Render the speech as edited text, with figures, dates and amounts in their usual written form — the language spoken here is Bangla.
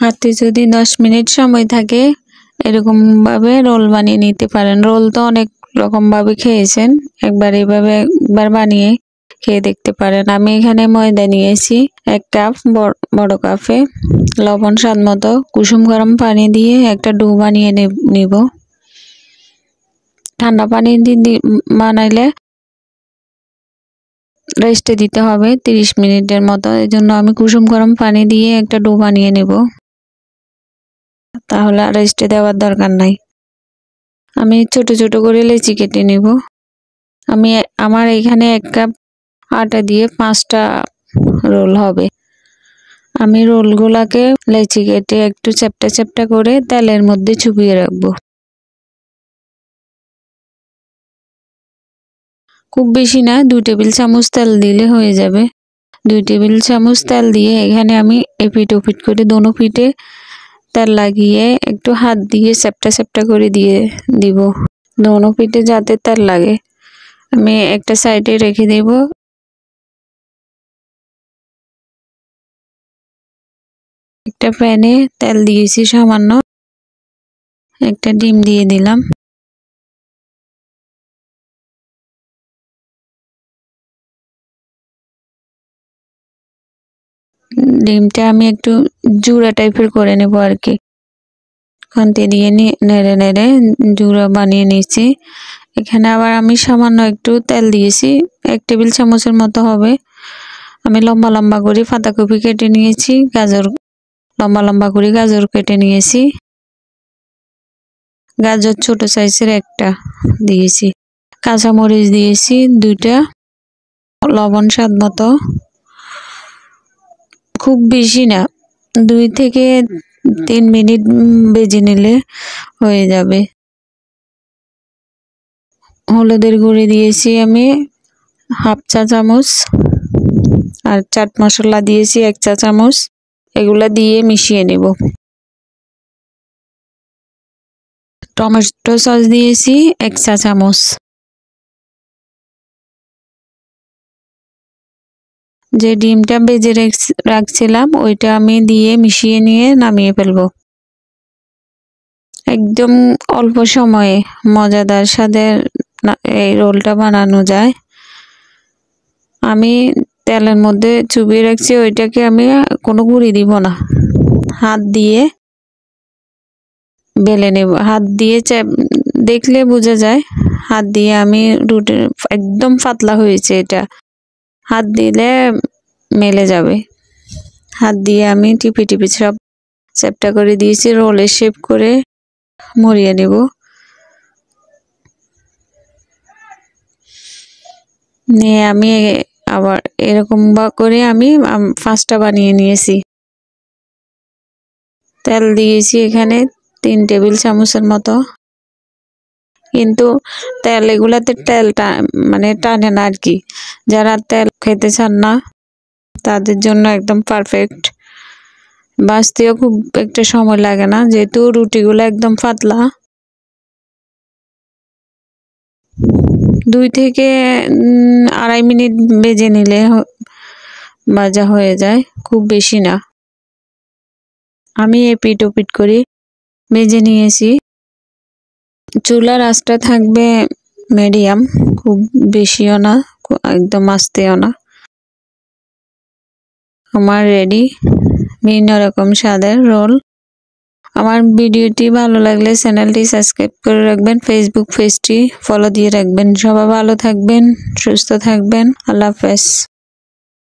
হাতে যদি 10 মিনিট সময় থাকে এরকম ভাবে রোল বানিয়ে নিতে পারেন। রোল তো অনেক রকম ভাবে খেয়েছেন, একবার এইভাবে একবার বানিয়ে খেয়ে দেখতে পারেন। আমি এখানে ময়দা নিয়েছি 1 কাপ, বড় কাপে লবণ স্বাদ মতো, কুসুম গরম পানি দিয়ে একটা ডো বানিয়ে নিব। ঠান্ডা পানি দিয়ে বানাইলে রেস্টে দিতে হবে 30 মিনিটের মতো, এই জন্য আমি কুসুম গরম পানি দিয়ে একটা ডো বানিয়ে নেব, তাহলে আর রেস্টে দেওয়ার দরকার নাই। আমি ছোট ছোট করে লেচি কেটে নেব। আমার এখানে 1 কাপ আটা দিয়ে 5টা রোল হবে। আমি রোলগুলাকে লেচি কেটে একটু চ্যাপ্টা চ্যাপ্টা করে তেলের মধ্যে চুবিয়ে রাখবো। খুব বেশি না, 2 টেবিল চামচ তেল দিলে হয়ে যাবে। 2 টেবিল চামচ তেল দিয়ে এখানে আমি এপিট ওপিট করে দোনো পিঠে তেল লাগিয়ে একটু হাত দিয়ে চ্যাপ্টা চ্যাপ্টা করে দিয়ে দিব, দোনো পিঠে যাতে তেল লাগে। আমি একটা সাইডে রেখে দেব। একটা প্যানে তেল দিয়েছি সামান্য, একটা ডিম দিয়ে দিলাম। ডিমটা আমি একটু জুড়া টাইপের করে নেব আর কি, খুন্তি দিয়ে নেড়ে নেড়ে জুড়া বানিয়ে নিয়েছি। এখানে আবার আমি সামান্য একটু তেল দিয়েছি, 1 টেবিল চামচের মতো হবে। আমি লম্বা লম্বা করে পাতাকপি কেটে নিয়েছি, গাজর লম্বা লম্বা করে গাজর কেটে নিয়েছি, গাজর ছোট সাইজের একটা দিয়েছি, কাঁচামরিচ দিয়েছি 2টা, লবণ স্বাদ মতো, খুব বেশি না, 2 থেকে 3 মিনিট ভেজে নিলে হয়ে যাবে। হলুদের গুঁড়ি দিয়েছি আমি 1/2 চা চামচ, আর চাট মশলা দিয়েছি 1 চা চামচ। এগুলা দিয়ে মিশিয়ে নেব। টমেটো সস দিয়েছি 1 চা চামচ। যে ডিমটা ভেজে রাখছিলাম ওইটা আমি দিয়ে মিশিয়ে নিয়ে নামিয়ে ফেলবো। একদম অল্প সময়ে মজাদার স্বাদের এই রোলটা বানানো যায়। আমি তেলের মধ্যে চুবিয়ে রাখছি, ওইটাকে আমি কোনো গুঁড়ি দিব না, হাত দিয়ে বেলে নেব। হাত দিয়ে দেখলে বোঝা যায়, হাত দিয়ে আমি রুটি একদম পাতলা হয়েছে, এটা হাত দিলে মেলে যাবে। হাত দিয়ে আমি টিপে টিপে সব চ্যাপ্টা করে দিয়েছি, রোলের শেপ করে মরিয়ে নেব। নিয়ে আমি আবার এরকম করে আমি 5টা বানিয়ে নিয়েছি। তেল দিয়েছি এখানে 3 টেবিল চামচের মতো, কিন্তু তেল এগুলাতে মানে টানে না আর কি। যারা তেল খেতে চান না তাদের জন্য একদম পারফেক্ট। ভাজতেও খুব একটা সময় লাগে না, যেহেতু রুটিগুলো একদম পাতলা। 2 থেকে 2.5 মিনিট ভেজে নিলে ভাজা হয়ে যায়, খুব বেশি না। আমি এপিট ওপিট করে ভেজে নিয়েছি। চুলার আঁচটা থাকবে মিডিয়াম, খুব বেশিও না একদম আস্তেও না। আমার রেডি ভিন্ন রকম স্বাদের রোল। আমার ভিডিওটি ভালো লাগলে চ্যানেলটি সাবস্ক্রাইব করে রাখবেন, ফেসবুক পেজটি ফলো দিয়ে রাখবেন। সবাই ভালো থাকবেন, সুস্থ থাকবেন, আল্লাহ হাফেজ।